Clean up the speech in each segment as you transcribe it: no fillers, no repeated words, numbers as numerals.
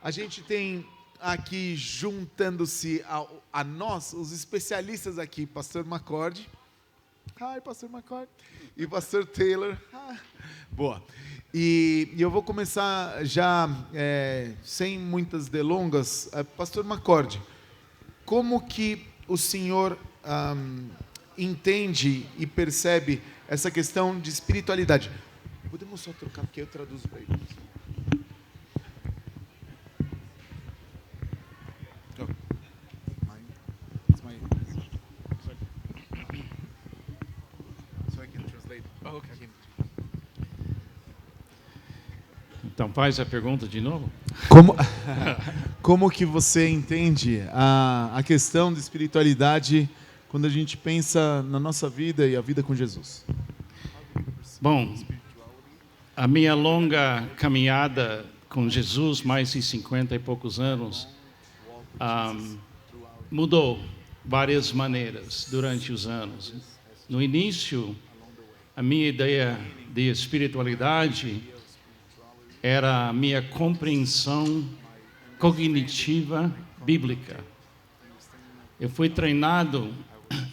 A gente tem aqui, juntando-se a nós, os especialistas aqui, Pastor McCord. Hi, Pastor McCord. E Pastor Taylor. Boa. E eu vou começar já, sem muitas delongas. Pastor McCord, como que o senhor entende e percebe essa questão de espiritualidade? Podemos só trocar, porque eu traduzo para ele. Então faz a pergunta de novo. Como que você entende a questão de espiritualidade quando a gente pensa na nossa vida e a vida com Jesus? Bom, a minha longa caminhada com Jesus, mais de 50 e poucos anos, mudou várias maneiras durante os anos. No início, a minha ideia de espiritualidade era a minha compreensão cognitiva bíblica. Eu fui treinado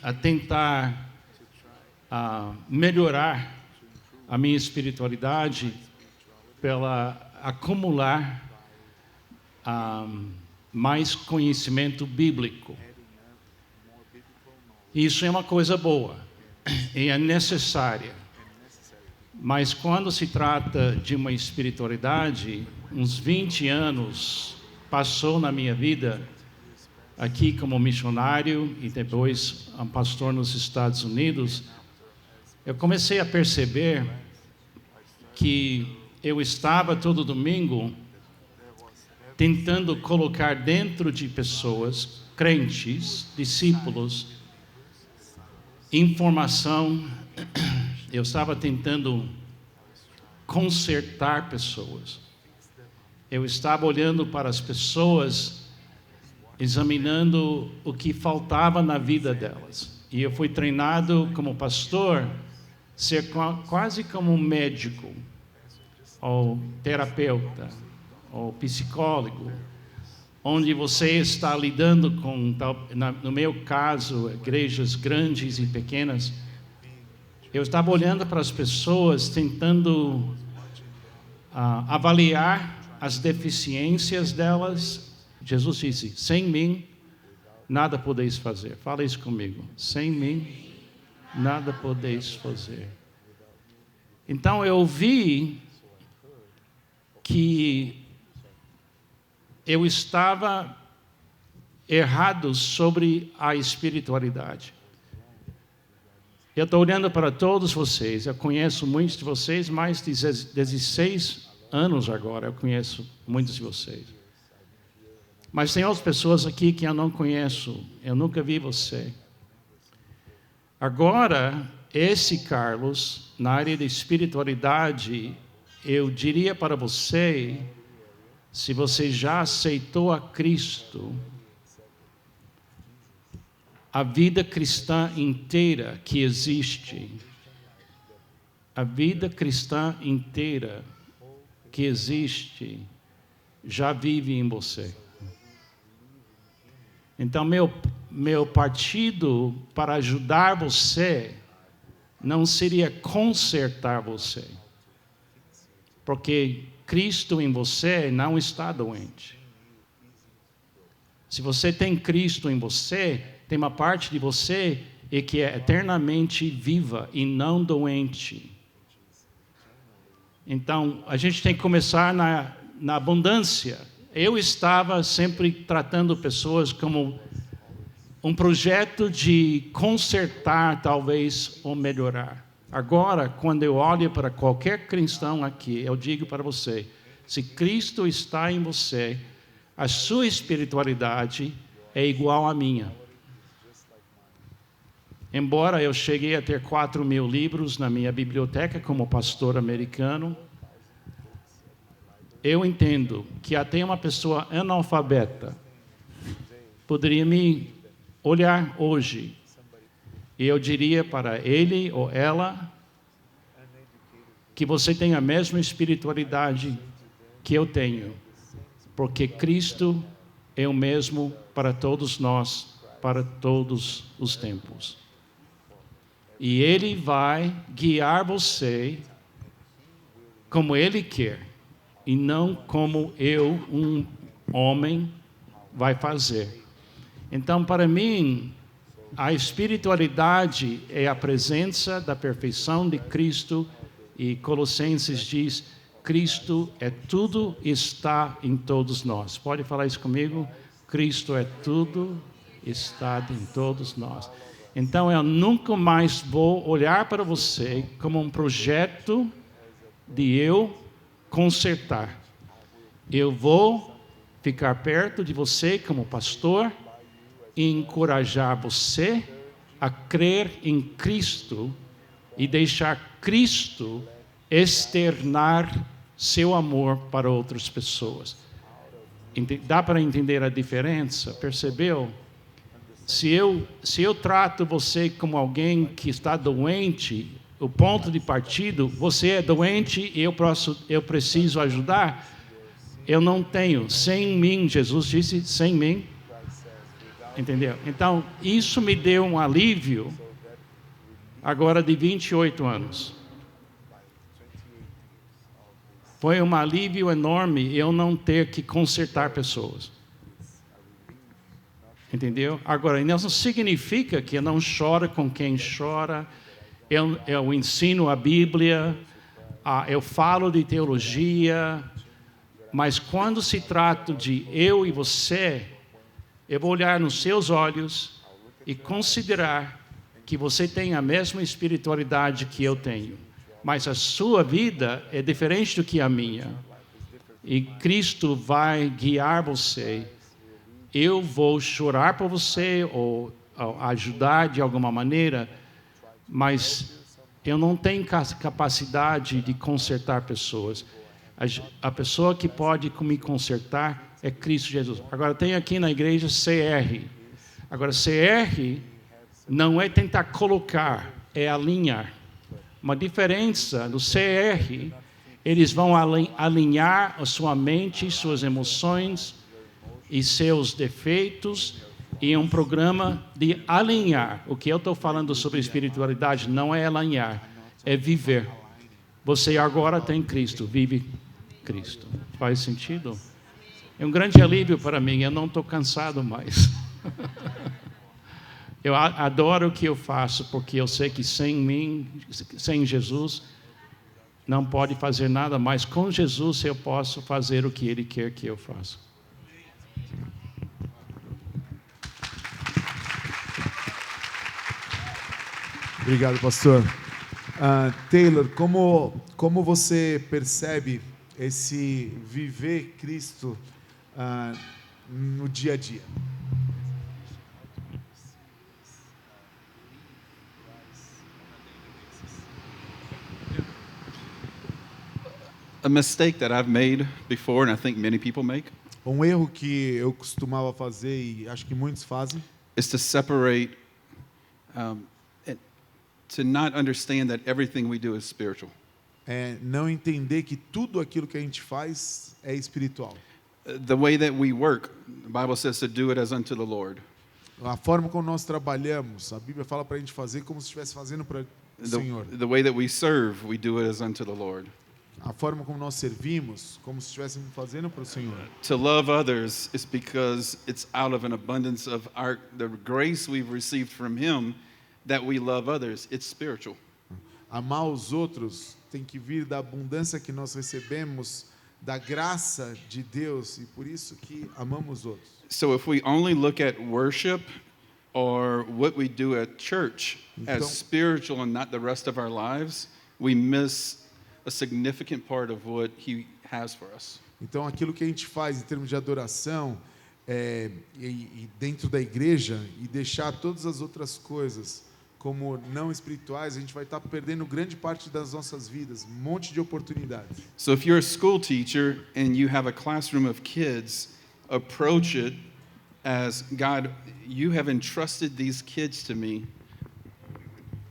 a tentar melhorar a minha espiritualidade pela acumular mais conhecimento bíblico. Isso é uma coisa boa e é necessária. Mas quando se trata de uma espiritualidade, uns 20 anos passou na minha vida, aqui como missionário e depois pastor nos Estados Unidos, eu comecei a perceber que eu estava todo domingo tentando colocar dentro de pessoas, crentes, discípulos, informação. Eu estava tentando consertar pessoas. Eu estava olhando para as pessoas, examinando o que faltava na vida delas. E eu fui treinado como pastor, ser quase como um médico, ou terapeuta, ou psicólogo, onde você está lidando com, no meu caso, igrejas grandes e pequenas. Eu estava olhando para as pessoas, tentando avaliar as deficiências delas. Jesus disse: sem mim, nada podeis fazer. Fala isso comigo. Sem mim, nada podeis fazer. Então eu vi que eu estava errado sobre a espiritualidade. Eu estou olhando para todos vocês, eu conheço muitos de vocês, mais de 16 anos agora eu conheço muitos de vocês. Mas tem outras pessoas aqui que eu não conheço, eu nunca vi você. Agora, esse Carlos, na área de espiritualidade, eu diria para você, se você já aceitou a Cristo, a vida cristã inteira que existe, a vida cristã inteira que existe, já vive em você. Então, meu partido para ajudar você não seria consertar você, porque Cristo em você não está doente. Se você tem Cristo em você, tem uma parte de você que é eternamente viva e não doente. Então, a gente tem que começar na abundância. Eu estava sempre tratando pessoas como um projeto de consertar, talvez, ou melhorar. Agora, quando eu olho para qualquer cristão aqui, eu digo para você, se Cristo está em você, a sua espiritualidade é igual à minha. Embora eu cheguei a ter 4.000 livros na minha biblioteca como pastor americano, eu entendo que até uma pessoa analfabeta poderia me olhar hoje e eu diria para ele ou ela que você tem a mesma espiritualidade que eu tenho. porque Cristo é o mesmo para todos nós, para todos os tempos. E Ele vai guiar você como Ele quer, e não como eu, um homem, vai fazer. Então, para mim, a espiritualidade é a presença da perfeição de Cristo, e Colossenses diz, Cristo é tudo, está em todos nós. Pode falar isso comigo? Cristo é tudo, está em todos nós. Então, eu nunca mais vou olhar para você como um projeto de eu consertar. Eu vou ficar perto de você como pastor e encorajar você a crer em Cristo e deixar Cristo externar seu amor para outras pessoas. Dá para entender a diferença? Percebeu? Se eu trato você como alguém que está doente, o ponto de partida, você é doente e eu preciso ajudar, eu não tenho. Sem mim, Jesus disse, sem mim. Entendeu? Então, isso me deu um alívio, agora de 28 anos. Foi um alívio enorme eu não ter que consertar pessoas. Entendeu? Agora, isso não significa que eu não choro com quem chora, eu ensino a Bíblia, eu falo de teologia, mas quando se trata de eu e você, eu vou olhar nos seus olhos e considerar que você tem a mesma espiritualidade que eu tenho, mas a sua vida é diferente do que a minha. E Cristo vai guiar você. Eu vou chorar por você ou ajudar de alguma maneira, mas eu não tenho capacidade de consertar pessoas. A pessoa que pode me consertar é Cristo Jesus. Agora, tem aqui na igreja CR. Agora, CR não é tentar colocar, é alinhar. Uma diferença do CR, eles vão alinhar a sua mente, suas emoções e seus defeitos, e é um programa de alinhar. O que eu estou falando sobre espiritualidade não é alinhar, é viver. Você agora tem Cristo, vive Cristo. Faz sentido? É um grande alívio para mim, eu não estou cansado mais. Eu adoro o que eu faço, porque eu sei que sem mim, sem Jesus, não pode fazer nada, mas com Jesus eu posso fazer o que Ele quer que eu faça. Obrigado, pastor. Taylor, como você percebe esse viver Cristo no dia a dia? A mistake that I've made before, and I think many people make, Erro que eu costumava fazer e acho que muitos fazem is to separate, to not understand that everything we do is spiritual. é não entender que tudo aquilo que a gente faz é espiritual. The way that we work, the Bible says to do it as unto the Lord. A forma como nós trabalhamos, a Bíblia fala para a gente fazer como se estivesse fazendo para o Senhor. The way that we serve, we do it as unto the Lord. A forma como nós servimos, como se estivéssemos fazendo para o Senhor. To love others is because it's out of an abundance of the grace we've received from Him that we love others. It's spiritual. Amar os outros tem que vir da abundância que nós recebemos, da graça de Deus, e por isso que amamos os outros. So if we only look at worship or what we do at church as spiritual and not the rest of our lives, we miss a significant part of what He has for us. Então, aquilo que a gente faz em termos de adoração e dentro da igreja e deixar todas as outras coisas como não espirituais, a gente vai estar perdendo grande parte das nossas vidas, um monte de oportunidades. So if you're a school teacher and you have a classroom of kids, approach it as, God, you have entrusted these kids to me.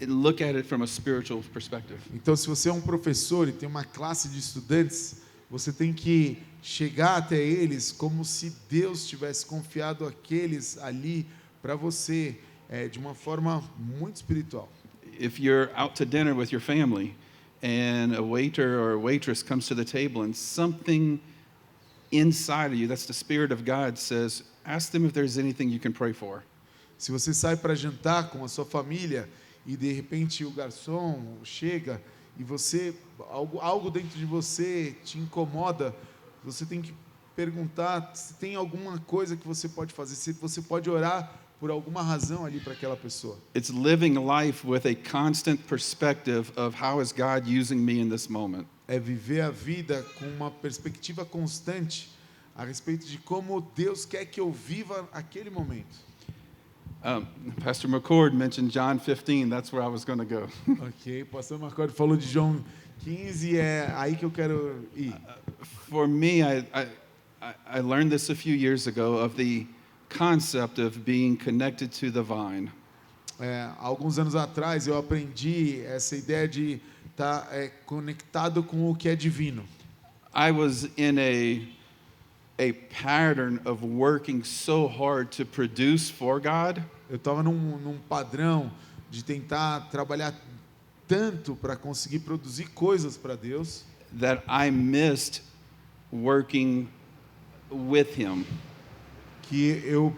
And look at it from a spiritual perspective. Então, se você é um professor e tem uma classe de estudantes, você tem que chegar até eles como se Deus tivesse confiado aqueles ali para você, de uma forma muito espiritual. If you're out to dinner with your family and a waiter or a waitress comes to the table and something inside of you, that's the Spirit of God, says, ask them if there's anything you can pray for. Se você sai para jantar com a sua família e de repente o garçom chega e você algo dentro de você te incomoda, você tem que perguntar se tem alguma coisa que você pode fazer, se você pode orar por alguma razão ali para aquela pessoa. It's living life with a constant perspective of how is God using me in this moment. É viver a vida com uma perspectiva constante a respeito de como Deus quer que eu viva aquele momento. Pastor McCord mentioned John 15. That's where I was going to go. Ok, pastor Marconi falou de João 15, é aí que eu quero ir. For me, I learned this a few years ago of the concept of being connected to the vine. Alguns anos atrás eu aprendi essa ideia de estar conectado com o que é divino. I was in a pattern of working so hard to produce for God. Eu estava num padrão de tentar trabalhar tanto para conseguir produzir coisas para Deus, That I missed working with Him. que eu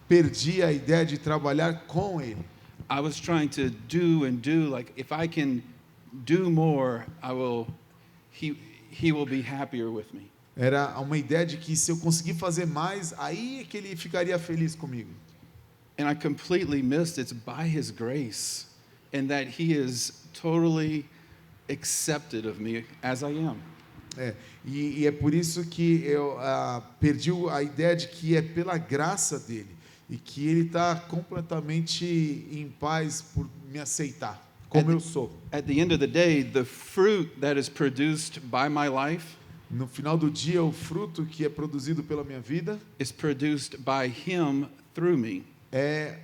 perdi a ideia de trabalhar com Ele. I was trying to do and do, like, if I can do more, He will be happier with me. Era uma ideia de que se eu conseguir fazer mais, aí é que Ele ficaria feliz comigo. And I completely missed it's by His grace and that He is totally accepted of me as I am. E é por isso que eu perdi a ideia de que é pela graça dele e que ele está completamente em paz por me aceitar como eu sou. At the end of the day, the fruit that is produced by my life No final do dia, o fruto que é produzido pela minha vida is produced by Him through me. é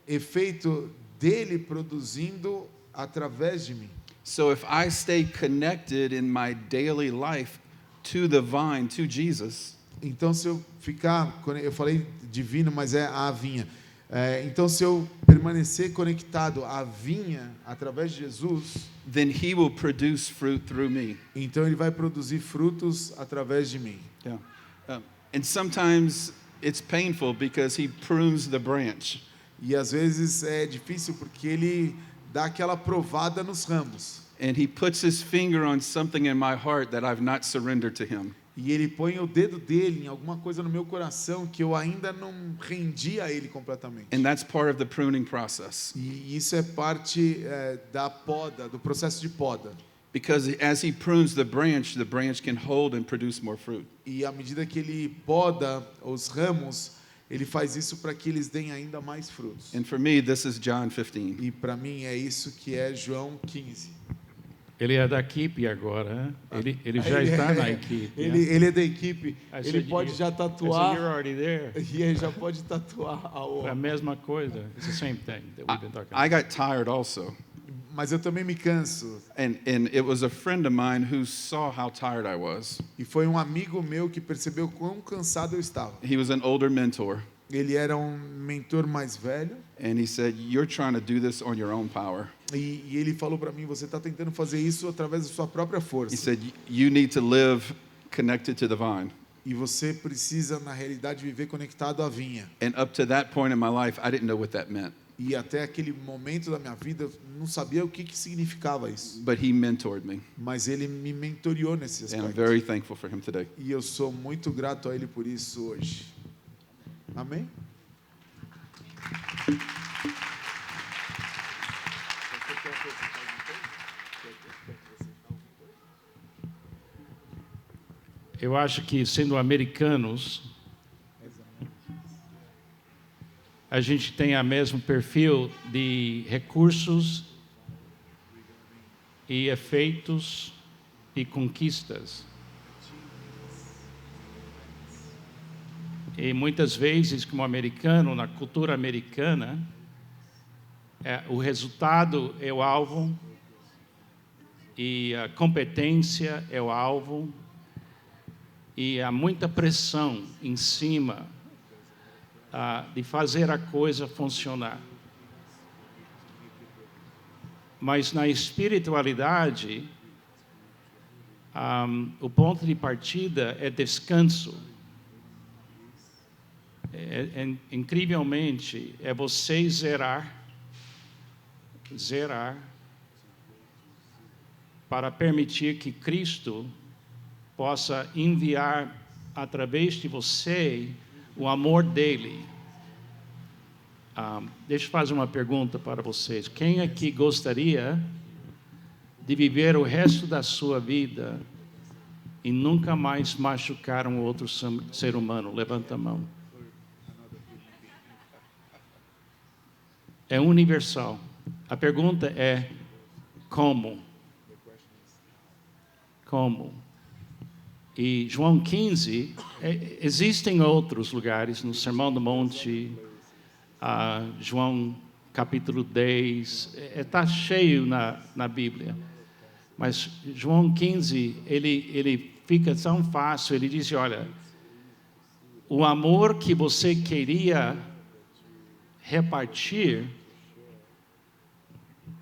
efeito dele produzindo através de mim. So if I stay connected in my daily life to the vine, to Jesus, Então, se eu ficar, eu falei divino, mas é a vinha. Então, se eu permanecer conectado à vinha através de Jesus, then He will produce fruit through me. então ele vai produzir frutos através de mim. Yeah. And sometimes it's painful because He prunes the branch. E às vezes é difícil porque ele dá aquela provada nos ramos. And He puts His finger on something in my heart that I've not surrendered to Him. E ele põe o dedo dele em alguma coisa no meu coração que eu ainda não rendi a ele completamente. And that's part of the pruning process. E isso é parte da poda, do processo de poda. Because as He prunes the branch can hold and produce more fruit. E à medida que ele poda os ramos, ele faz isso para que eles deem ainda mais frutos. And for me, this is John 15. E para mim é isso que é João 15. Ele é da equipe agora, hein? Ele já está na equipe. Ele é da equipe. I Ele said, pode you- já I said, you're tatuar already there. e ele já pode tatuar a É a outra. mesma coisa. It's the same thing that we've been talking I about. got tired also. Mas eu também me canso. And it was a friend of mine who saw how tired I was. E foi um amigo meu que percebeu quão cansado eu estava. He was an older mentor. Ele era um mentor mais velho And he said, you're trying to do this on your own power. e ele falou para mim, você está tentando fazer isso através da sua própria He força. said, you need to live connected to the vine. E você precisa, na realidade, viver conectado à vinha. And up to that point in my life, I didn't know what that meant. E até aquele momento da minha vida, eu não sabia o que significava isso. But he mentored me. Mas ele me mentoriou nesse And I'm aspecto. very thankful for him today. E eu sou muito grato a ele por isso hoje. Amém? Eu acho que, sendo americanos, a gente tem o mesmo perfil de recursos e efeitos e conquistas. E muitas vezes, como americano, na cultura americana, o resultado é o alvo e a competência é o alvo e há muita pressão em cima de fazer a coisa funcionar. Mas na espiritualidade, o ponto de partida é descanso. Incrivelmente, é você zerar, para permitir que Cristo possa enviar através de você o amor dele. Deixa eu fazer uma pergunta para vocês. Quem aqui gostaria de viver o resto da sua vida e nunca mais machucar um outro ser humano? Levanta a mão. É universal. A pergunta é como? Como? E João 15, existem outros lugares, no Sermão do Monte, João capítulo 10, está cheio na Bíblia. Mas João 15, ele fica tão fácil, ele diz, olha, o amor que você queria repartir,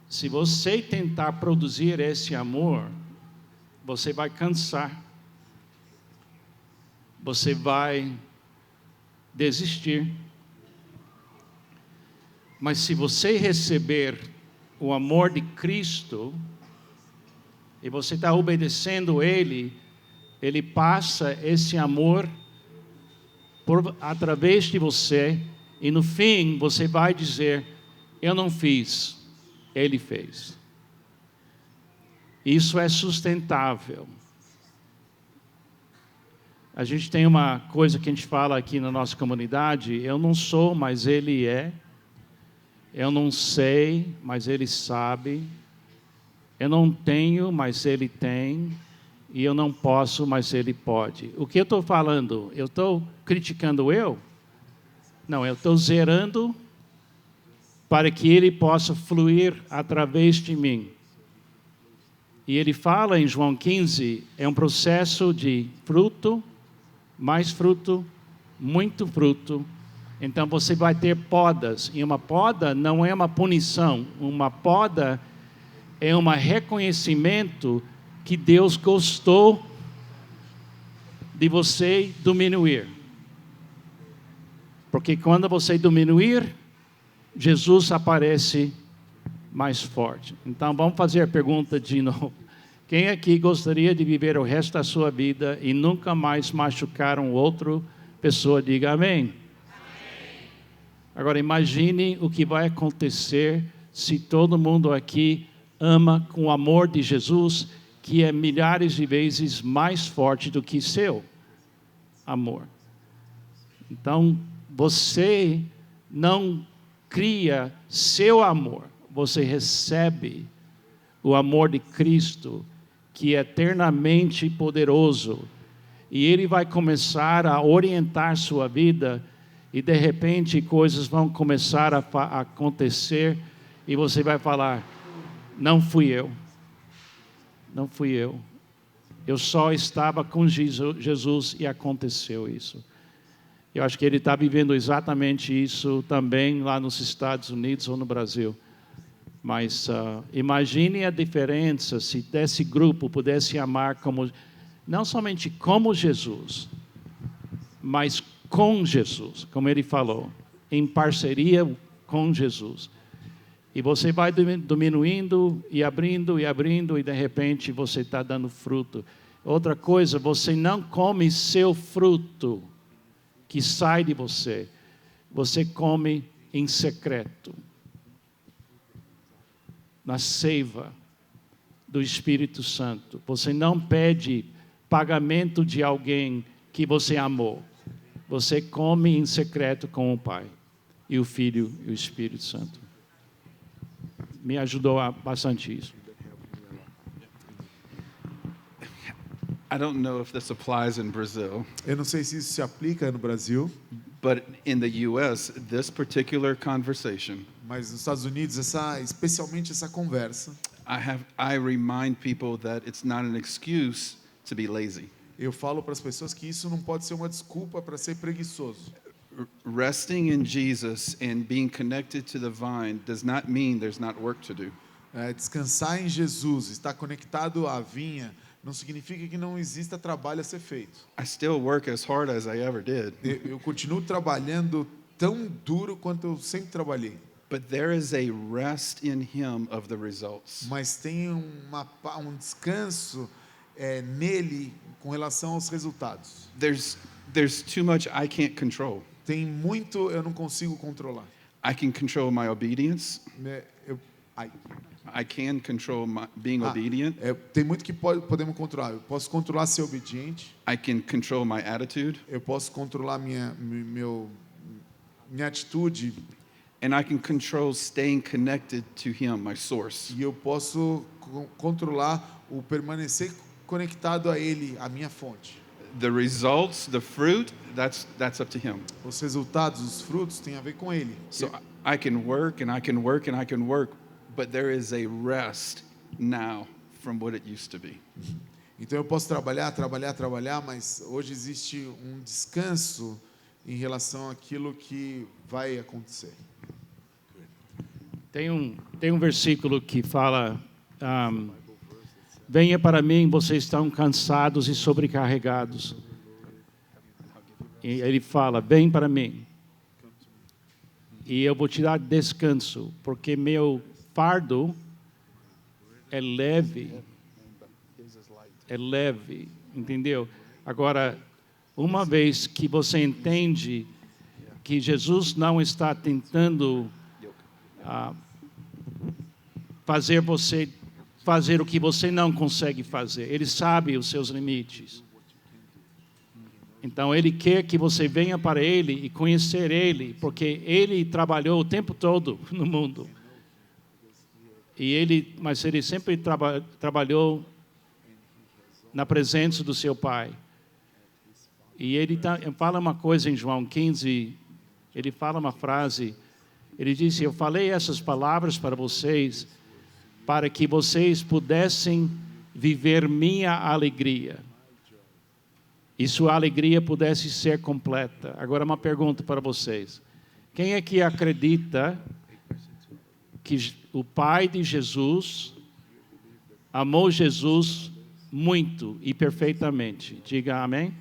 se você tentar produzir esse amor, você vai cansar. Você vai desistir. Mas se você receber o amor de Cristo, e você está obedecendo Ele, Ele passa esse amor através de você, e no fim você vai dizer, eu não fiz, Ele fez. Isso é sustentável. A gente tem uma coisa que a gente fala aqui na nossa comunidade, eu não sou, mas Ele é. Eu não sei, mas Ele sabe. Eu não tenho, mas Ele tem. E eu não posso, mas Ele pode. O que eu estou falando? Eu estou criticando eu? Não, eu estou zerando para que Ele possa fluir através de mim. E Ele fala em João 15, é um processo de fruto, mais fruto, muito fruto. Então você vai ter podas, e uma poda não é uma punição, uma poda é um reconhecimento que Deus gostou de você diminuir. Porque quando você diminuir, Jesus aparece mais forte. Então vamos fazer a pergunta de novo. Quem aqui gostaria de viver o resto da sua vida e nunca mais machucar uma outra pessoa? Diga amém. Agora imagine o que vai acontecer se todo mundo aqui ama com o amor de Jesus, que é milhares de vezes mais forte do que seu amor. Então, você não cria seu amor, você recebe o amor de Cristo, que é eternamente poderoso, e Ele vai começar a orientar sua vida, e de repente coisas vão começar a acontecer, e você vai falar, não fui eu, eu só estava com Jesus e aconteceu isso. Eu acho que ele está vivendo exatamente isso também lá nos Estados Unidos ou no Brasil. Mas imagine a diferença se desse grupo pudesse amar como, não somente como Jesus, mas com Jesus, como ele falou, em parceria com Jesus. E você vai diminuindo e abrindo, e de repente você está dando fruto. Outra coisa, você não come seu fruto que sai de você. Você come em secreto. Na seiva do Espírito Santo. Você não pede pagamento de alguém que você amou. Você come em secreto com o Pai, e o Filho e o Espírito Santo. Me ajudou bastante isso. I don't know if this applies in Brazil. Eu não sei se isso se aplica no Brasil, But in the U.S., this particular conversation, mas nos Estados Unidos, especialmente essa conversa, I remind people that it's not an excuse to be lazy. eu falo para as pessoas que isso não pode ser uma desculpa para ser preguiçoso. Resting in Jesus and being connected to the vine does not mean there's not work to do. Descansar em Jesus, estar conectado à vinha, não significa que não exista trabalho a ser feito. I still work as hard as I ever did. Eu continuo trabalhando tão duro quanto eu sempre trabalhei. But there is a rest in him of the results. Mas tem um descanso nele com relação aos resultados. There's too much I can't control. Tem muito eu não consigo controlar. I can control my obedience. I can control being obedient. Tem muito que podemos controlar. Eu posso controlar ser obediente. I can control my attitude. Eu posso controlar minha atitude. And I can control staying connected to him, my source. E eu posso controlar o permanecer conectado a ele, a minha fonte. The results, the fruit, that's up to him. Os resultados, os frutos têm a ver com ele. So I can work and I can work and I can work, but there is a rest now from what it used to be. Então eu posso trabalhar, mas hoje existe um descanso em relação àquilo que vai acontecer. Tem um versículo que fala: venha para mim, vocês estão cansados e sobrecarregados. E ele fala: vem para mim, e eu vou te dar descanso, porque meu fardo é leve, entendeu? Agora, uma vez que você entende que Jesus não está tentando fazer você fazer o que você não consegue fazer. Ele sabe os seus limites. Então, Ele quer que você venha para Ele e conhecer Ele, porque Ele trabalhou o tempo todo no mundo. Mas Ele sempre trabalhou na presença do seu Pai. E Ele fala uma coisa em João 15, Ele fala uma frase, Ele disse: eu falei essas palavras para vocês, para que vocês pudessem viver minha alegria. E sua alegria pudesse ser completa. Agora uma pergunta para vocês. Quem é que acredita que o Pai de Jesus amou Jesus muito e perfeitamente? Diga amém.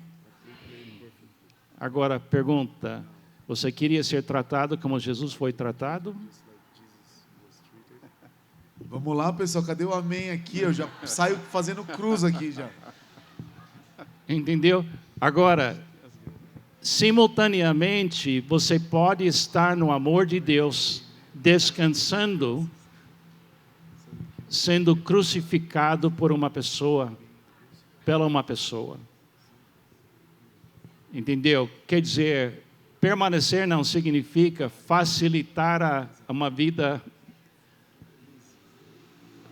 Agora pergunta: você queria ser tratado como Jesus foi tratado? Vamos lá, pessoal, cadê o amém aqui? Eu já saio fazendo cruz aqui já. Entendeu? Agora, simultaneamente, você pode estar no amor de Deus, descansando, sendo crucificado por uma pessoa, pela uma pessoa. Entendeu? Quer dizer, permanecer não significa facilitar uma vida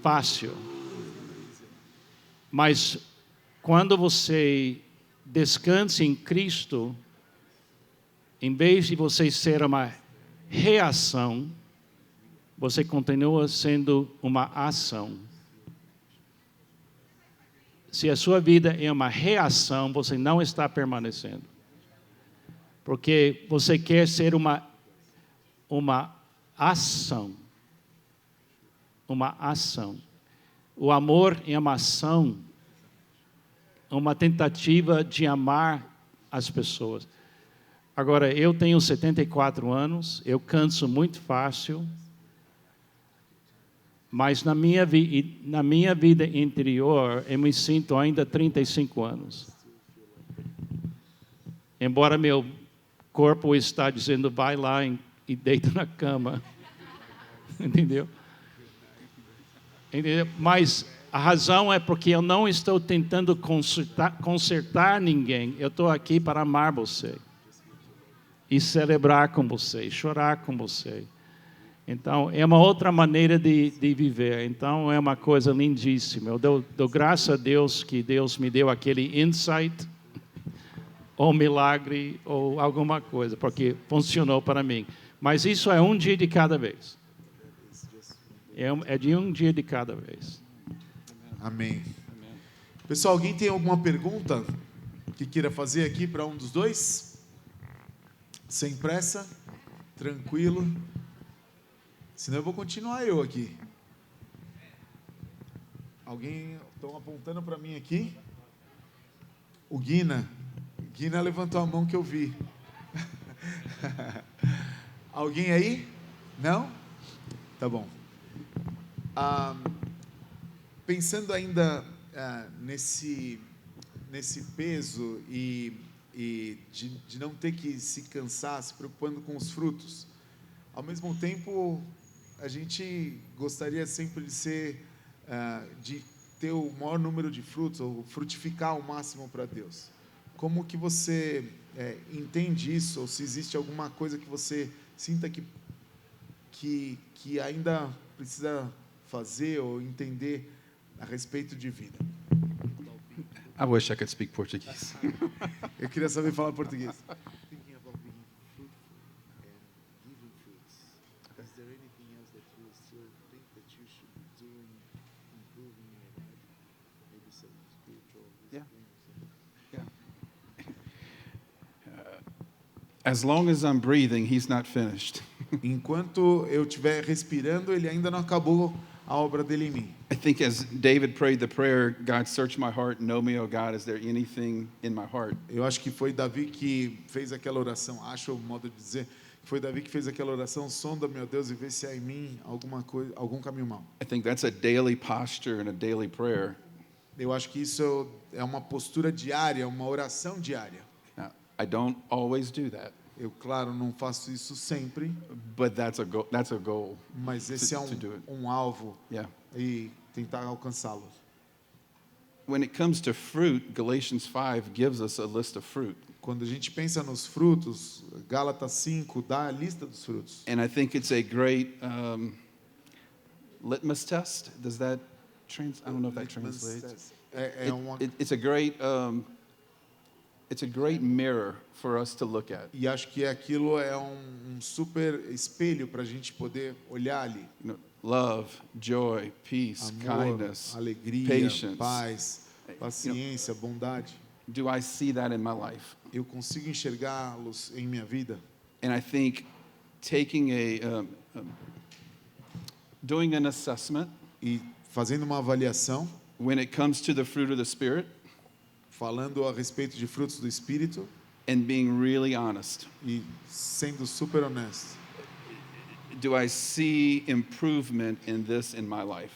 fácil. Mas quando você descansa em Cristo, em vez de você ser uma reação, você continua sendo uma ação. Se a sua vida é uma reação, você não está permanecendo. Porque você quer ser uma ação. Uma ação. O amor é uma ação, uma tentativa de amar as pessoas. Agora, eu tenho 74 anos, eu canso muito fácil, mas na minha vida interior, eu me sinto ainda 35 anos. Embora meu corpo está dizendo, vai lá e deita na cama. Entendeu? Mas a razão é porque eu não estou tentando consertar ninguém. Eu estou aqui para amar você. E celebrar com você, chorar com você. Então, é uma outra maneira de viver. Então, é uma coisa lindíssima. Eu dou graças a Deus que Deus me deu aquele insight, ou milagre, ou alguma coisa, porque funcionou para mim. Mas isso é um dia de cada vez. É de um dia de cada vez. Amém. Pessoal, alguém tem alguma pergunta? que queira fazer aqui para um dos dois? Sem pressa, tranquilo. Senão eu vou continuar eu aqui. Alguém estão apontando para mim aqui? O Guina. Guina levantou a mão que eu vi. Alguém aí? Não? Tá bom. Pensando ainda nesse peso e de não ter que se cansar se preocupando com os frutos, ao mesmo tempo a gente gostaria sempre de ter o maior número de frutos, ou frutificar ao máximo para Deus. Como que você entende isso, ou se existe alguma coisa que você sinta que ainda precisa fazer ou entender a respeito de vida? I wish I could speak Portuguese. Eu queria saber falar português. Thinking about being fruitful and giving fruits. Is there anything else that you still think that you should be doing, improving in your life? Maybe some spiritual Yeah. As long as I'm breathing, he's not finished. Enquanto eu estiver respirando, ele ainda não acabou a obra dele em mim. I think as David prayed the prayer, God, search my heart, know me, O God, is there anything in my heart? Eu acho que foi Davi que fez aquela oração, acho o modo de dizer, foi Davi que fez aquela oração, sonda, meu Deus, e vê se há em mim alguma coisa, algum caminho mau. I think that's a daily posture and a daily prayer. Eu acho que isso é uma postura diária, uma oração diária. Now, I don't always do that, Eu, claro, não faço isso sempre, but that's a goal. mas esse é To do it. um alvo Yeah. e tentar alcançá-lo. When it comes to fruit, Galatians 5 gives us a list of fruit. Quando a gente pensa nos frutos, Gálatas 5 dá a lista dos frutos. And I think it's a great litmus test. Does that I don't know if that translates. It's a great mirror for us to look at. E acho que aquilo é super espelho para a gente poder olhar ali. You know, love, joy, peace, Amor, kindness, alegria, patience. paz, paciência, bondade. Do I see that in my life? Eu consigo enxergá-los em minha vida. And I think taking doing an assessment E fazendo uma avaliação, when it comes to the fruit of the Spirit falando a respeito de frutos do Espírito and being really honest. e sendo super honesto. Do I see improvement in this in my life?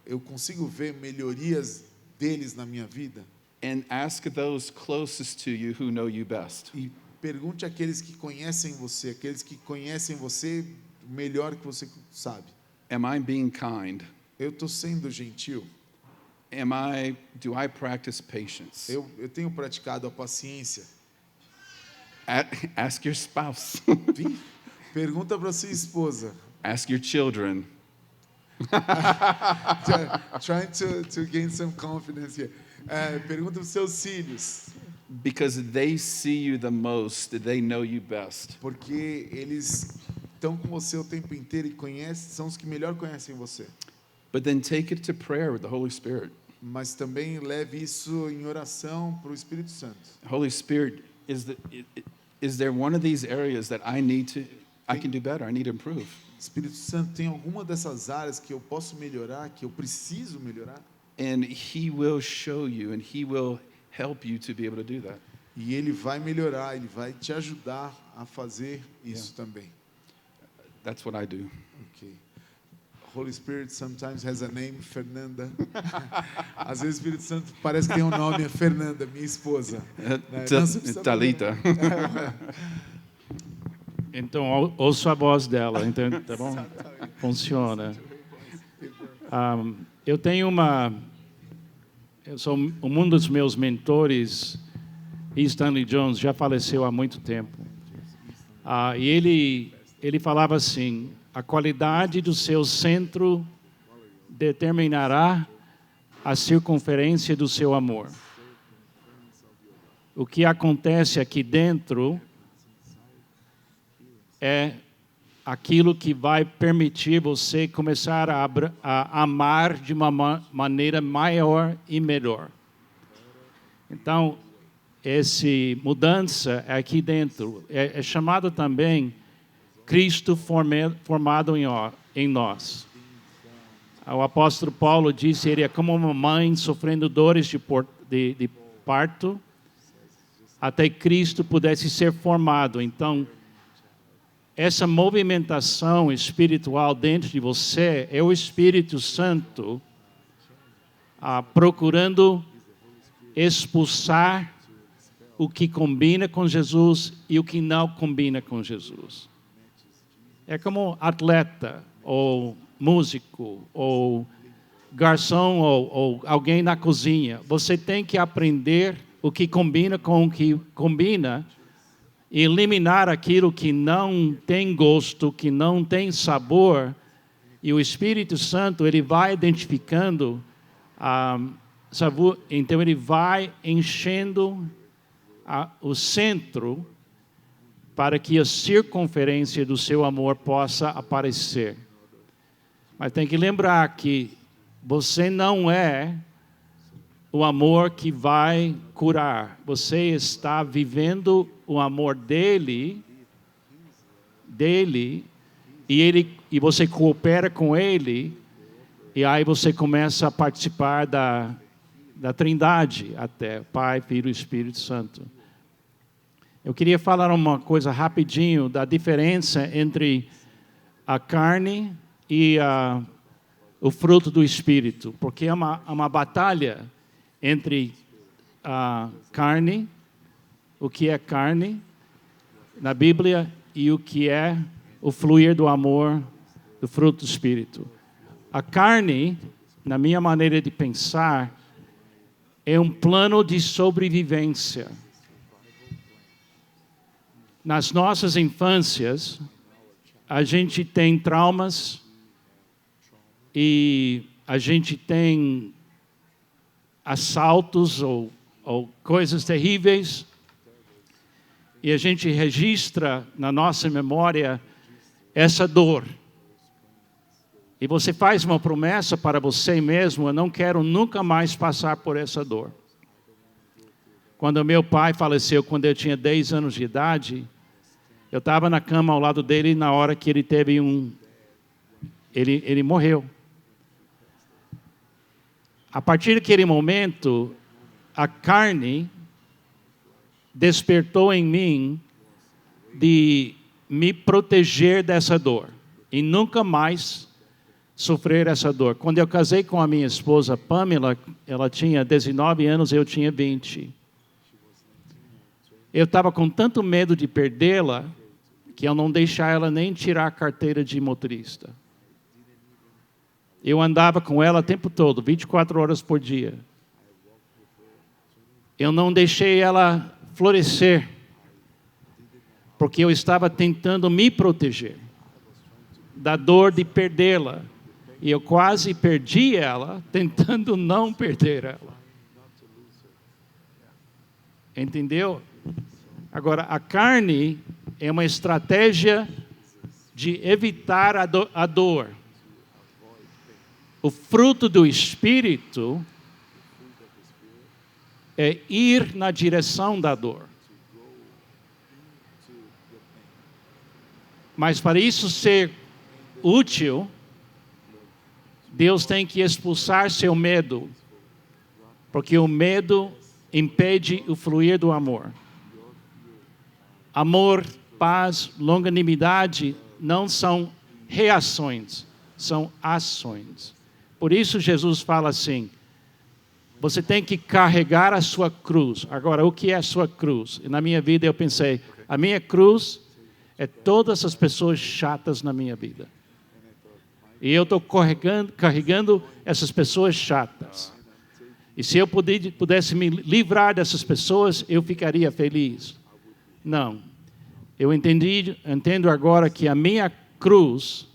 Eu consigo ver melhorias deles na minha vida? And ask those closest to you who know you best. E pergunte àqueles que conhecem você melhor que você sabe. Am I being kind? Eu estou sendo gentil? Do I practice patience? Eu tenho praticado a paciência? Ask your spouse. Pergunta para sua esposa. Ask your children. Trying to gain some confidence here. Pergunta para os seus filhos. Because they see you the most, they know you best. Porque eles estão com você o tempo inteiro e são os que melhor conhecem você. But then take it to prayer with the Holy Spirit. Mas também leve isso em oração para o Espírito Santo. Holy Spirit, is there one of these areas that I can do better, I need to improve? Espírito Santo, tem alguma dessas áreas que eu posso melhorar, que eu preciso melhorar? And He will show you and He will help you to be able to do that. E Ele vai melhorar, Ele vai te ajudar a fazer isso também. That's what I do. Okay. Holy Spirit sometimes has a name, Fernanda. Às vezes o Espírito Santo parece que tem um nome, é Fernanda, minha esposa. Talita. Então, ouço a voz dela, entende? Tá bom? Funciona. Eu tenho um dos meus mentores, Stanley Jones, já faleceu há muito tempo. E ele falava assim: a qualidade do seu centro determinará a circunferência do seu amor. O que acontece aqui dentro é aquilo que vai permitir você começar a amar de uma maneira maior e melhor. Então, essa mudança aqui dentro. É chamado também Cristo formado em nós. O apóstolo Paulo disse, ele é como uma mãe sofrendo dores de parto, até Cristo pudesse ser formado. Então, essa movimentação espiritual dentro de você é o Espírito Santo procurando expulsar o que combina com Jesus e o que não combina com Jesus. É como atleta, ou músico, ou garçom, ou alguém na cozinha. Você tem que aprender o que combina com o que combina e eliminar aquilo que não tem gosto, que não tem sabor. E o Espírito Santo, ele vai identificando, então ele vai enchendo o centro para que a circunferência do seu amor possa aparecer. Mas tem que lembrar que você não é o amor que vai curar. Você está vivendo o amor dele, e você coopera com ele, e aí você começa a participar da Trindade, até Pai, Filho e Espírito Santo. Eu queria falar uma coisa rapidinho da diferença entre a carne e o fruto do Espírito, porque é uma batalha entre a carne, o que é carne na Bíblia, e o que é o fluir do amor, do fruto do Espírito. A carne, na minha maneira de pensar, é um plano de sobrevivência. Nas nossas infâncias, a gente tem traumas e a gente tem assaltos ou coisas terríveis, e a gente registra na nossa memória essa dor. E você faz uma promessa para você mesmo: eu não quero nunca mais passar por essa dor. Quando meu pai faleceu, quando eu tinha 10 anos de idade, eu estava na cama ao lado dele na hora que ele teve ele morreu. A partir daquele momento, a carne despertou em mim de me proteger dessa dor e nunca mais sofrer essa dor. Quando eu casei com a minha esposa Pamela, ela tinha 19 anos, eu tinha 20. Eu estava com tanto medo de perdê-la que eu não deixava ela nem tirar a carteira de motorista. Eu andava com ela o tempo todo, 24 horas por dia. Eu não deixei ela florescer, porque eu estava tentando me proteger da dor de perdê-la. E eu quase perdi ela, tentando não perder ela. Entendeu? Agora, a carne é uma estratégia de evitar a dor. O fruto do Espírito é ir na direção da dor. Mas para isso ser útil, Deus tem que expulsar seu medo, porque o medo impede o fluir do amor. Amor, paz, longanimidade não são reações, são ações. Por isso Jesus fala assim: você tem que carregar a sua cruz. Agora, o que é a sua cruz? E na minha vida eu pensei, a minha cruz é todas as pessoas chatas na minha vida. E eu estou carregando essas pessoas chatas. E se eu pudesse me livrar dessas pessoas, eu ficaria feliz. Não. Eu entendo agora que a minha cruz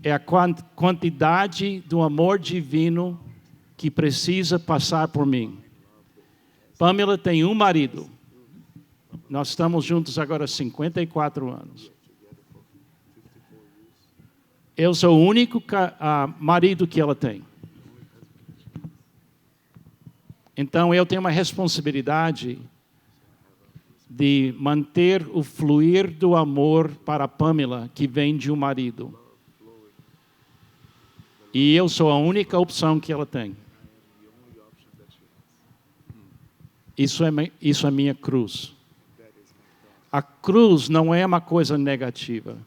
é a quantidade do amor divino que precisa passar por mim. Pamela tem um marido. Nós estamos juntos agora há 54 anos. Eu sou o único marido que ela tem. Então, eu tenho uma responsabilidade de manter o fluir do amor para a Pamela, que vem de um marido. E eu sou a única opção que ela tem. Isso é minha cruz. A cruz não é uma coisa negativa.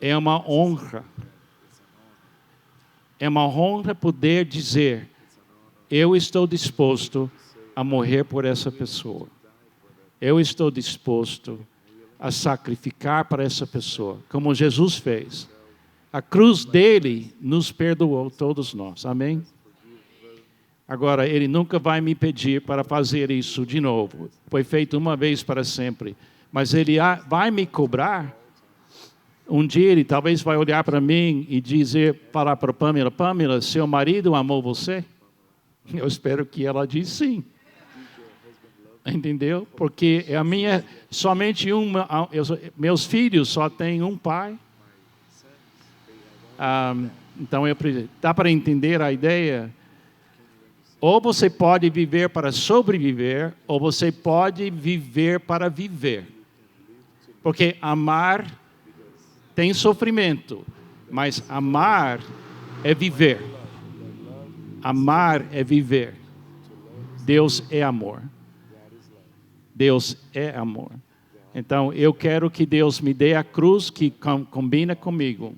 É uma honra. É uma honra poder dizer: eu estou disposto a morrer por essa pessoa. Eu estou disposto a sacrificar para essa pessoa, como Jesus fez. A cruz dele nos perdoou, todos nós. Amém? Agora, ele nunca vai me pedir para fazer isso de novo. Foi feito uma vez para sempre. Mas ele vai me cobrar. Um dia ele talvez vai olhar para mim e falar para Pamela: Pamela, seu marido amou você? Eu espero que ela diz sim. Entendeu? Porque meus filhos só têm um pai. Então, dá para entender a ideia? Ou você pode viver para sobreviver, ou você pode viver para viver. Porque amar tem sofrimento, mas amar é viver. Amar é viver. Deus é amor. Deus é amor. Então, eu quero que Deus me dê a cruz que combina comigo.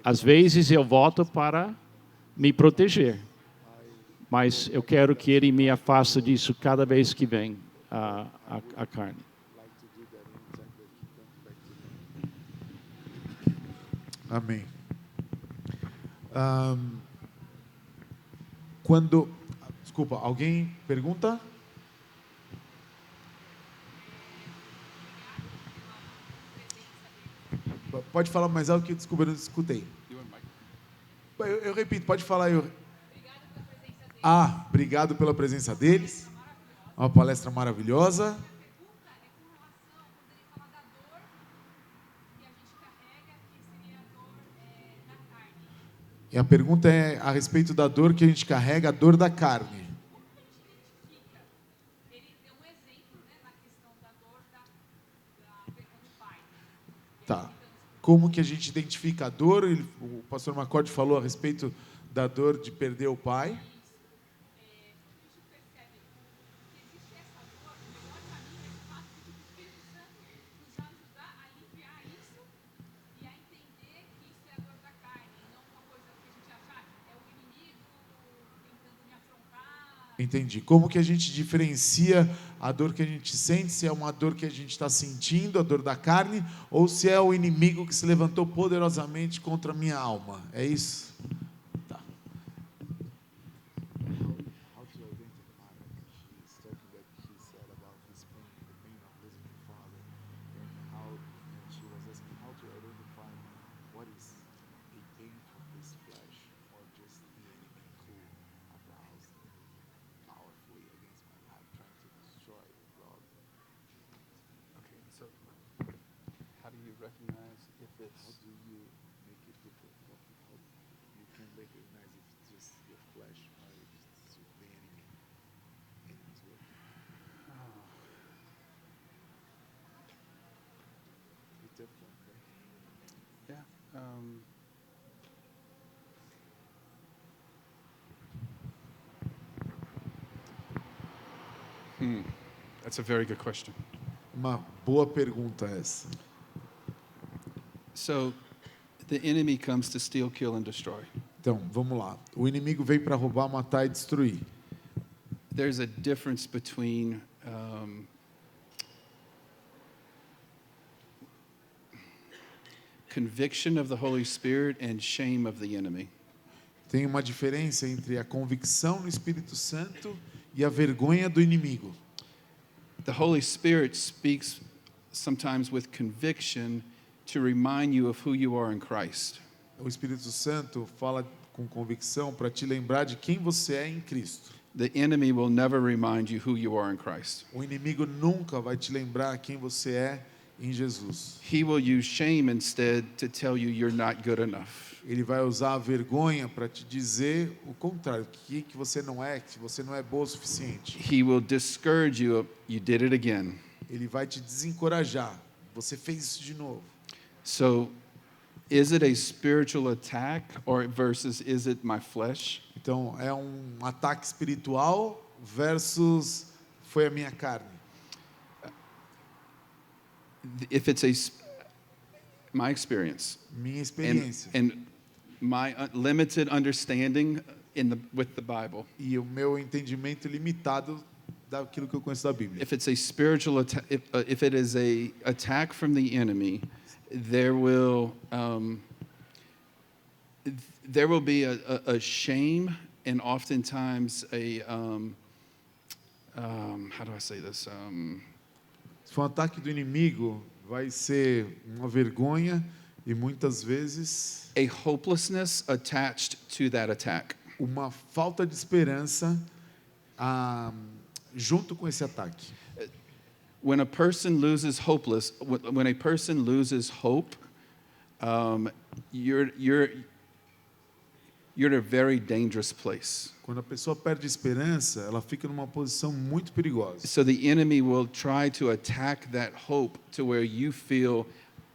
Às vezes eu volto para me proteger, mas eu quero que Ele me afaste disso cada vez que vem a carne. Amém. Desculpa, alguém pergunta? Pode falar mais alto que desculpa, eu não escutei. Eu repito, pode falar. Obrigado pela presença deles. Uma palestra maravilhosa. E a pergunta é a respeito da dor que a gente carrega, a dor da carne. Ele deu um exemplo, na questão da dor da perda do pai. Tá. Como que a gente identifica a dor? O pastor Macorde falou a respeito da dor de perder o pai. A gente percebe que existe essa dor, o melhor caminho é de fato pedir para o Espírito Santo nos ajudar a aliviar isso e a entender que isso é a dor da carne, e não uma coisa que a gente acha é o inimigo tentando me afrontar. Entendi. Como que a gente diferencia a dor que a gente sente, se é uma dor que a gente está sentindo, a dor da carne, ou se é o inimigo que se levantou poderosamente contra a minha alma? É isso? Tá. How to identify? He's talking that he said about his pain, the pain of losing the father, and she was asking how to identify what is a pain from this flesh or just the enemy who aroused powerfully against my life, trying to destroy God. Okay, so how do you recognize if How it's... do you make it different? How you can recognize if it's just your flesh or if it's the enemy in his work? Be different, right? Yeah. That's a very good question. Uma boa pergunta essa. So, the enemy comes to steal, kill, and destroy. Então, vamos lá. O inimigo vem para roubar, matar e destruir. There's a difference between conviction of the Holy Spirit and shame of the enemy. Tem uma diferença entre a convicção no Espírito Santo e a vergonha do inimigo. The Holy Spirit speaks sometimes with conviction to remind you of who you are in Christ. O Espírito Santo fala com convicção para te lembrar de quem você é em Cristo. The enemy will never remind you who you are in Christ. O inimigo nunca vai te lembrar quem você é em Jesus. He will use shame instead to tell you you're not good enough. Ele vai usar a vergonha para te dizer o contrário, que você não é, que você não é boa o suficiente. He will discourage you. You did it again. Ele vai te desencorajar. Você fez isso de novo. So, is it a spiritual attack or versus is it my flesh? Então, é um ataque espiritual versus foi a minha carne. If it's my experience Minha experiência. and my limited understanding with the Bible, E o meu entendimento limitado daquilo que eu conheço da Bíblia. if it's a spiritual attack, if it is a attack from the enemy, there will be a shame and oftentimes a how do I say this? Se for um ataque do inimigo, vai ser uma vergonha e muitas vezes A hopelessness attached to that attack. uma falta de esperança junto com esse ataque. When a person loses when a person loses hope, you're in a very dangerous place. Quando a pessoa perde esperança, ela fica numa posição muito perigosa. So the enemy will try to attack that hope to where you feel,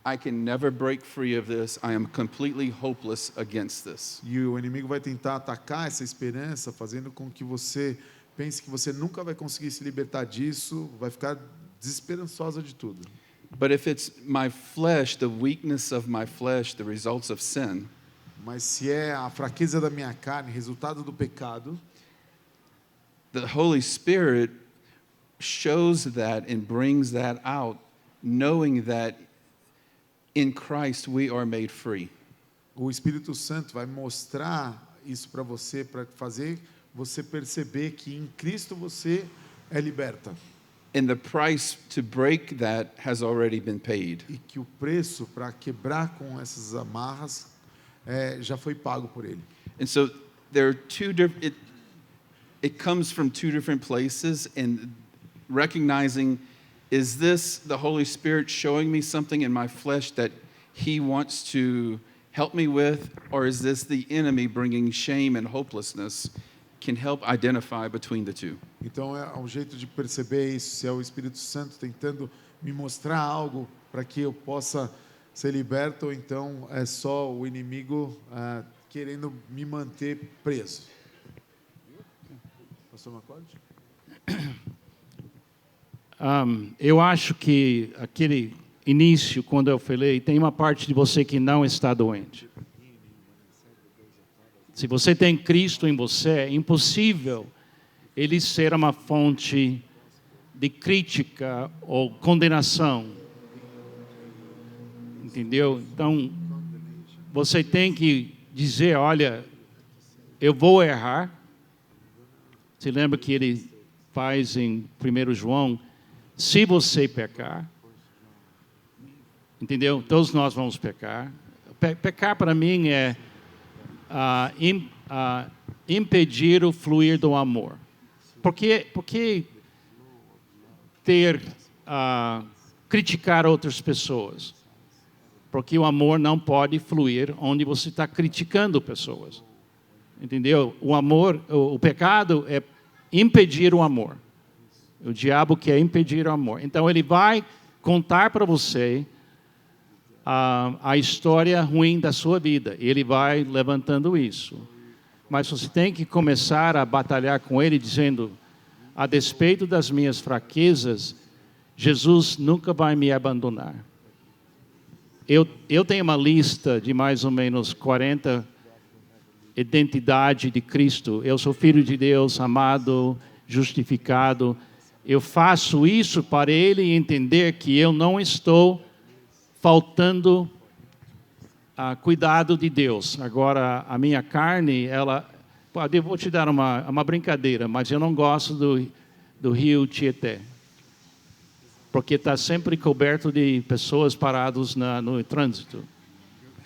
I can never break free of this. I am completely hopeless against this. E o inimigo vai tentar atacar essa esperança, fazendo com que você pense que você nunca vai conseguir se libertar disso, vai ficar desesperançosa de tudo. But if it's my flesh, the weakness of my flesh, the results of sin, Mas se é a fraqueza da minha carne, resultado do pecado, the Holy Spirit shows that and brings that out, knowing that in Christ we are made free. o Espírito Santo vai mostrar isso para fazer você perceber que em Cristo você é liberta. And the price to break that has already been paid. E que o preço para quebrar com essas amarras já foi pago por ele. And so there are two different, it comes from two different places, and recognizing, is this the Holy Spirit showing me something in my flesh that He wants to help me with, or is this the enemy bringing shame and hopelessness? Can help identify between the two. Então é um jeito de perceber isso, se é o Espírito Santo tentando me mostrar algo para que eu possa ser liberto, ou então é só o inimigo querendo me manter preso. Pastor Macorde? Eu acho que aquele início, quando eu falei, tem uma parte de você que não está doente. Se você tem Cristo em você, é impossível ele ser uma fonte de crítica ou condenação. Entendeu? Então, você tem que dizer, olha, eu vou errar. Você lembra que ele faz em 1 João, se você pecar, entendeu? Todos nós vamos pecar. Pecar para mim é impedir o fluir do amor. Por que criticar outras pessoas? Porque o amor não pode fluir onde você está criticando pessoas. Entendeu? O amor, o pecado é impedir o amor. O diabo quer impedir o amor. Então ele vai contar para você a história ruim da sua vida. Ele vai levantando isso. Mas você tem que começar a batalhar com ele, dizendo, a despeito das minhas fraquezas, Jesus nunca vai me abandonar. Eu tenho uma lista de mais ou menos 40 identidades de Cristo. Eu sou filho de Deus, amado, justificado. Eu faço isso para ele entender que eu não estou faltando cuidado de Deus. Agora, a minha carne, eu vou te dar uma brincadeira, mas eu não gosto do rio Tietê, porque está sempre coberto de pessoas paradas no trânsito.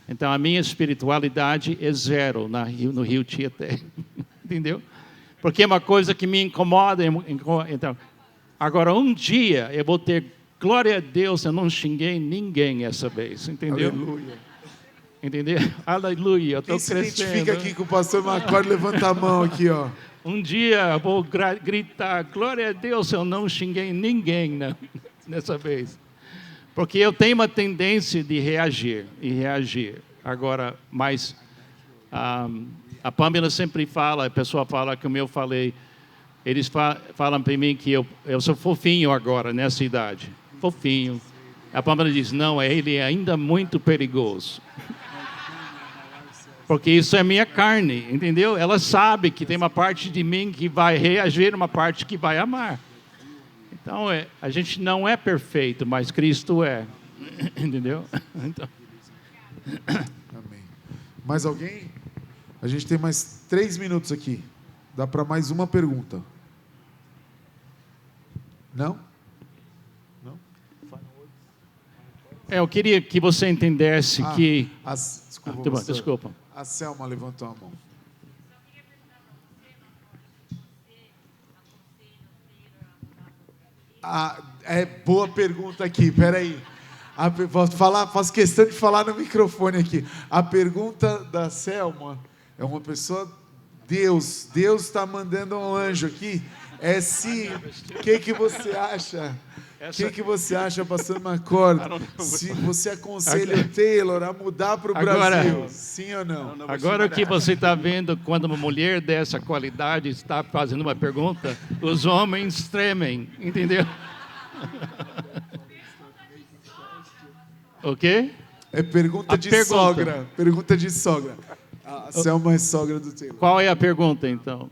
Então, a minha espiritualidade é zero no rio Tietê. Entendeu? Porque é uma coisa que me incomoda. Então, agora, um dia eu vou ter glória a Deus, eu não xinguei ninguém essa vez, entendeu? Aleluia. Entendeu? Aleluia, eu Quem estou se crescendo. identifica aqui com o pastor Macorde, levanta a mão aqui, ó. Um dia eu vou gritar, glória a Deus, eu não xinguei ninguém nessa vez. Porque eu tenho uma tendência de reagir e reagir. Agora, mas a Pamela sempre fala, a pessoa fala como eu falei, eles falam para mim que eu sou fofinho agora, nessa idade. Fofinho. A Pamela diz, não, ele é ainda muito perigoso. Porque isso é minha carne, entendeu? Ela sabe que tem uma parte de mim que vai reagir, uma parte que vai amar. Então, a gente não é perfeito, mas Cristo é. Entendeu? Então... Amém. Mais alguém? A gente tem mais 3 minutos aqui. Dá para mais uma pergunta. Não? Não? Eu queria que você entendesse que... Desculpa, desculpa. A Selma levantou a mão. Boa pergunta aqui, peraí. Faço questão de falar no microfone aqui. A pergunta da Selma é uma pessoa... Deus está mandando um anjo aqui. Se... O que você acha? O que você acha, pastor Macorde? Se você aconselha o Taylor a mudar para o Brasil, sim ou não? Agora o que você está vendo, quando uma mulher dessa qualidade está fazendo uma pergunta, os homens tremem, entendeu? O quê? É pergunta de sogra. Pergunta de sogra. A Selma é sogra do Taylor. Qual é a pergunta, então?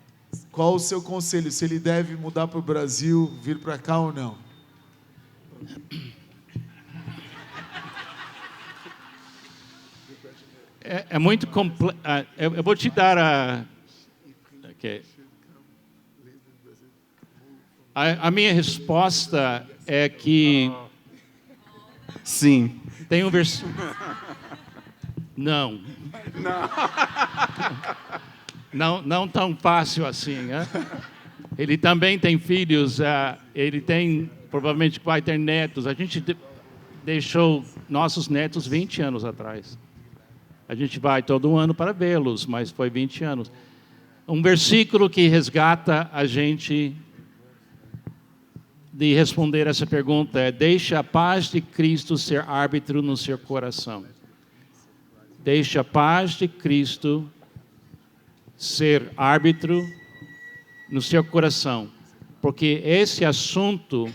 Qual o seu conselho? Se ele deve mudar para o Brasil, vir para cá ou não? É muito complexo. Eu vou te dar a minha resposta é que... Sim. Tem um versículo... Não. Não tão fácil assim, né? Ele também tem filhos, ele tem, provavelmente vai ter netos. A gente deixou nossos netos 20 anos atrás. A gente vai todo ano para vê-los, mas foi 20 anos. Um versículo que resgata a gente de responder essa pergunta é: deixe a paz de Cristo ser árbitro no seu coração. Deixe a paz de Cristo ser árbitro no seu coração. Porque esse assunto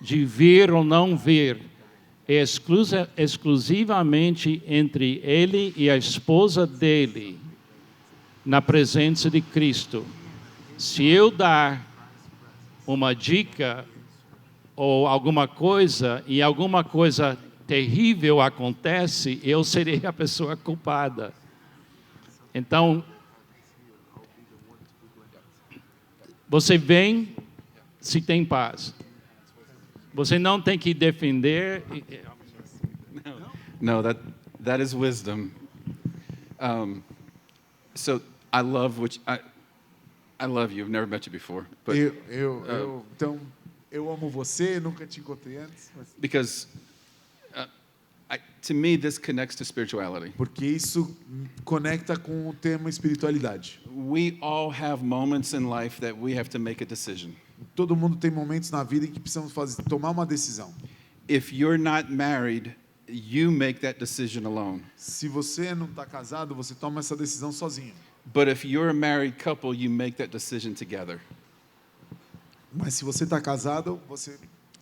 de vir ou não vir é exclusivamente entre ele e a esposa dele, na presença de Cristo. Se eu dar uma dica ou alguma coisa, e alguma coisa terrível acontece, eu serei a pessoa culpada. Então, você vem se tem paz. Você não tem que defender. No, that is wisdom. So I love I love you. I've never met you before, but Então, eu amo você, nunca te encontrei antes. because to me this connects to spirituality. Porque isso conecta com o tema espiritualidade. We all have moments in life that we have to make a decision. Todo mundo tem momentos na vida em que precisamos tomar uma decisão. If you're not married, you make that decision alone. Se você não está casado, você toma essa decisão sozinho. But if you're a married couple, you make that decision together. Mas se você está casado, você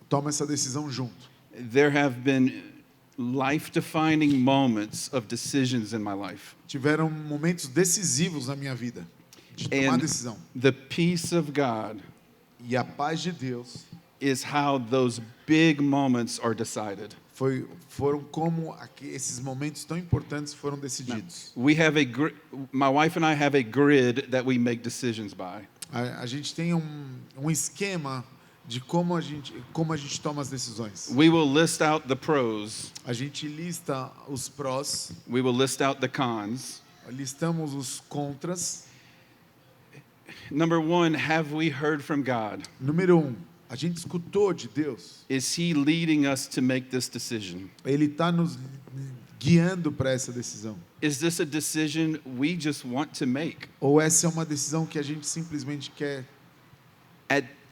toma essa decisão junto. There have been life-defining moments of decisions in my life. Tiveram momentos decisivos na minha vida de tomar And decisão. the peace of God E a paz de Deus is how those big moments are decided. foram como esses momentos tão importantes foram decididos. We have my wife and I have a grid that we make decisions by. A gente tem um esquema de como a gente toma as decisões. We will list out the pros. A gente lista os prós, We will list out the cons. listamos os contras. Number one, have we heard from God? Número 1, A gente escutou de Deus. Is He leading us to make this decision? Ele está nos guiando para essa decisão. Is this a decision we just want to make? Ou essa é uma decisão que a gente simplesmente quer.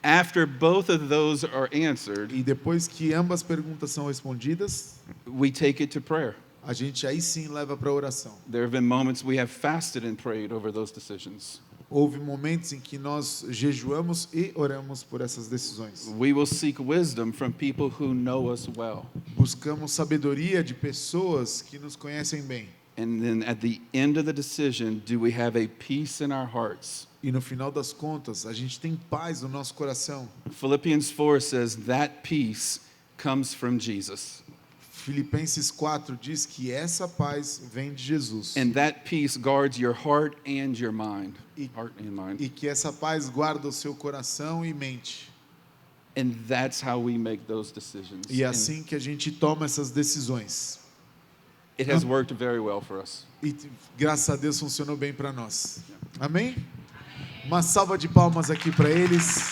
After both of those are answered, E depois que ambas perguntas são respondidas, we take it to prayer. a gente aí sim leva para a oração. There have been moments we have fasted and prayed over those decisions. Houve momentos em que nós jejuamos e oramos por essas decisões. We will seek wisdom from people who know us well. Buscamos sabedoria de pessoas que nos conhecem bem. And then at the end of the decision, do we have a peace in our hearts? E no final das contas, a gente tem paz no nosso coração. Philippians 4 says that peace comes from Jesus. Filipenses 4 diz que essa paz vem de Jesus. And that peace guards your heart and your mind. Heart and mind. E que essa paz guarda o seu coração e mente. And that's how we make those decisions. E é And assim que a gente toma essas decisões. it has worked very well for us. E graças a Deus funcionou bem para nós. Amém? Uma salva de palmas aqui para eles.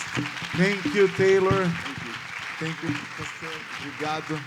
Thank you, Taylor. Thank you, pastor. Obrigado.